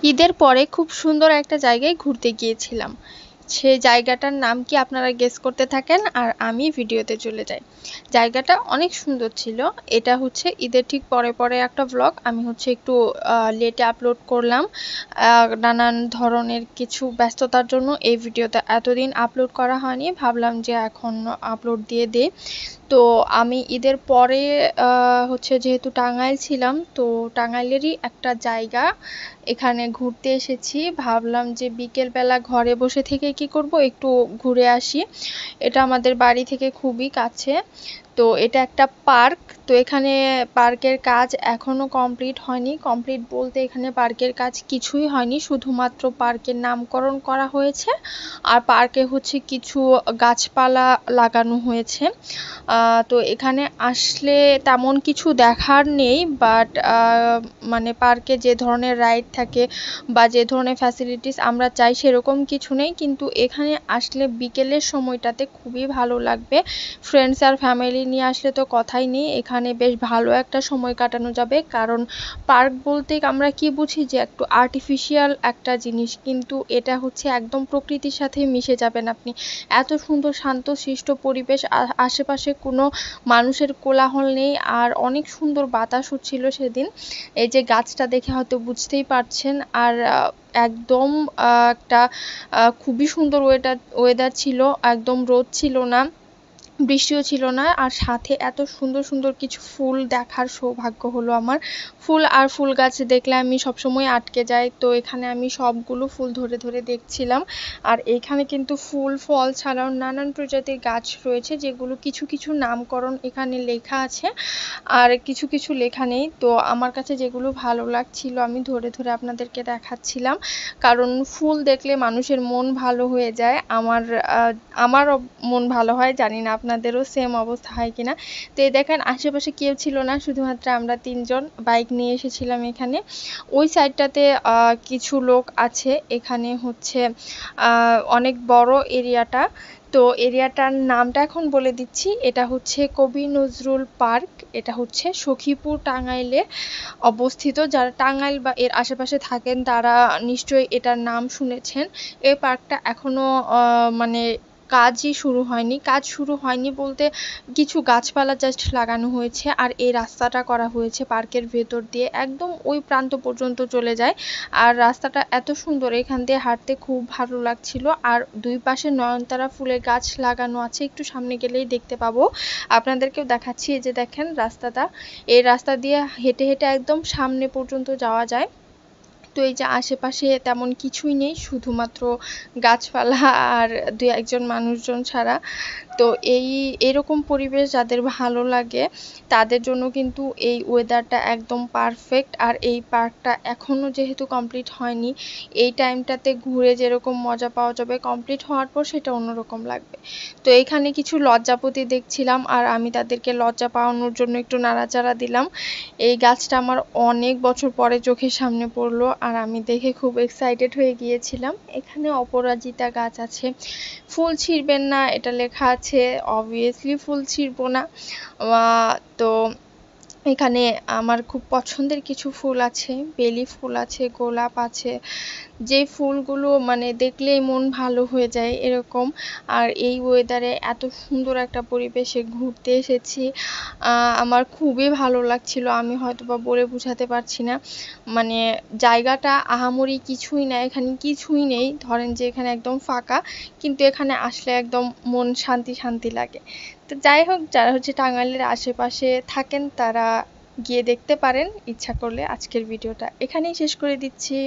ঈদের পরে খুব সুন্দর একটা জায়গায় ঘুরতে গিয়েছিলাম। সেই জায়গাটার নাম কি আপনারা গেস করতে থাকেন আর আমি ভিডিওতে চলে যাই। জায়গাটা অনেক সুন্দর ছিল। এটা হচ্ছে ঈদের ঠিক পরে পরে একটা ব্লগ। আমি হচ্ছে একটু লেটে আপলোড করলাম। নানান ধরনের কিছু ব্যস্ততার জন্য এই ভিডিওটা এতদিন আপলোড করা হয়নি, ভাবলাম যে এখন আপলোড দিয়ে দিই। তো আমি ঈদের পরে হচ্ছে যেহেতু টাঙ্গাইল ছিলাম, তো টাঙ্গাইলেরই একটা জায়গা এখানে ঘুরতে এসেছি। ভাবলাম যে বিকেলবেলা ঘরে বসে থেকে কি করব, একটু ঘুরে আসি। এটা আমাদের বাড়ি থেকে খুবই কাছে। তো এটা একটা পার্ক। তো এখানে পার্কের কাজ এখনো কমপ্লিট হয়নি। কমপ্লিট বলতে এখানে পার্কের কাজ কিছুই হয়নি, শুধুমাত্র পার্কের নামকরণ করা হয়েছে আর পার্কে হচ্ছে কিছু গাছপালা লাগানো হয়েছে। তো এখানে আসলে তেমন কিছু দেখার নেই, বাট মানে পার্কে যে ধরনের রাইড থাকে বা যে ধরনের ফ্যাসিলিটিস আমরা চাই সেরকম কিছু নেই, কিন্তু এখানে আসলে বিকেলের সময়টাতে খুবই ভালো লাগবে। ফ্রেন্ডস আর ফ্যামিলি নিয়ে আসলে তো কথাই নেই, এখানে বেশ ভালো একটা সময় কাটানো যাবে। কারণ পার্ক বলতে আমরা কি বুঝি যে একটু আর্টিফিশিয়াল একটা জিনিস, কিন্তু এটা হচ্ছে একদম প্রকৃতির সাথে মিশে যাবেন আপনি। এত সুন্দর শান্তশিষ্ট পরিবেশ, আশেপাশে কোনো মানুষের কোলাহল নেই, আর অনেক সুন্দর বাতাস হচ্ছিল সেদিন। এই যে গাছটা দেখে হয়তো বুঝতেই পারছেন। আর একদম একটা খুবই সুন্দর ওয়েদার ছিল, একদম রোদ ছিল না, বৃষ্টিও ছিল না। আর সাথে এত সুন্দর সুন্দর কিছু ফুল দেখার সৌভাগ্য হলো আমার। ফুল আর ফুল গাছ দেখলে আমি সবসময় আটকে যাই, তো এখানে আমি সবগুলো ফুল ধরে ধরে দেখছিলাম। আর এখানে কিন্তু ফুল ফল ছাড়াও নানান প্রজাতির গাছ রয়েছে, যেগুলো কিছু কিছু নামকরণ এখানে লেখা আছে আর কিছু কিছু লেখা নেই। তো আমার কাছে যেগুলো ভালো লাগছিল আমি ধরে ধরে আপনাদেরকে দেখাচ্ছিলাম, কারণ ফুল দেখলে মানুষের মন ভালো হয়ে যায়। আমারও মন ভালো হয়, জানি না আপনাদেরও সেম অবস্থা হয় কিনা। তো এই দেখেন আশেপাশে কেউ ছিল না, শুধুমাত্র আমরা তিনজন বাইক নিয়ে এসেছিলাম এখানে। ওই সাইডটাতে কিছু লোক আছে। এখানে হচ্ছে অনেক বড় এরিয়াটা। তো এরিয়াটার নামটা এখন বলে দিচ্ছি, এটা হচ্ছে কবি নজরুল পার্ক। এটা হচ্ছে সখীপুর টাঙ্গাইলে অবস্থিত। যারা টাঙ্গাইল বা এর আশেপাশে থাকেন তারা নিশ্চয়ই এটার নাম শুনেছেন। এই পার্কটা এখনো মানে কাজ শুরু হয়নি বলতে কিছু গাছপালা জাস্ট লাগানো হয়েছে, আর এই রাস্তাটা করা হয়েছে পার্কের ভেতর দিয়ে, একদম ওই প্রান্ত পর্যন্ত চলে যায়। আর রাস্তাটা এত সুন্দর, এখান দিয়ে হাঁটতে খুব ভালো লাগছিল। আর দুই পাশে নয়নতারা ফুলের গাছ লাগানো আছে, একটু সামনে গেলেই দেখতে পাবো। আপনাদেরকেও দেখাচ্ছি, এই যে দেখেন রাস্তাটা, এই রাস্তা দিয়ে হেঁটে হেঁটে একদম সামনে পর্যন্ত যাওয়া যায়। তো এই যে আশেপাশে তেমন কিছুই নেই, শুধুমাত্র গাছপালা আর দুই একজন মানুষজন ছাড়া। তো এরকম পরিবেশ যাদের ভালো লাগে তাদের জন্য কিন্তু এই ওয়েদারটা একদম পারফেক্ট। আর এই পার্কটা এখনো যেহেতু কমপ্লিট হয়নি, এই টাইমটাতে ঘুরে যেরকম মজা পাওয়া যাবে কমপ্লিট হওয়ার পর সেটা অন্যরকম লাগবে। তো এখানে কিছু লজ্জাপতি দেখছিলাম, আর আমি তাদেরকে লজ্জা পাওয়ানোর জন্য একটু নাড়াচাড়া দিলাম। এই গাছটা আমার অনেক বছর পরে চোখের সামনে পড়লো, আর আমি দেখে খুব এক্সাইটেড হয়ে গিয়েছিলাম। এখানে অপরাজিতা গাছ আছে। ফুল ছিঁড়বেন না এটা লেখা আছে, অবভিয়াসলি ফুল ছিঁড়বো না। তো এখানে আমার খুব পছন্দের কিছু ফুল আছে, বেলি ফুল আছে, গোলাপ আছে, যে ফুলগুলো মানে দেখলেই মন ভালো হয়ে যায় এরকম। আর এই ওয়েদারে এত সুন্দর একটা পরিবেশে ঘুরতে এসেছি, আমার খুবই ভালো লাগছিল। আমি হয়তোবা বলে বোঝাতে পারছি না, মানে জায়গাটা আহামরি কিছুই না, এখানে কিছুই নেই, ধরেন যে এখানে একদম ফাঁকা, কিন্তু এখানে আসলে একদম মন শান্তি শান্তি লাগে। তো যাই হোক, যারা হচ্ছে টাঙ্গাইলের আশেপাশে থাকেন তারা গিয়ে দেখতে পারেন ইচ্ছা করলে। আজকের ভিডিওটা এখানেই শেষ করে দিচ্ছি।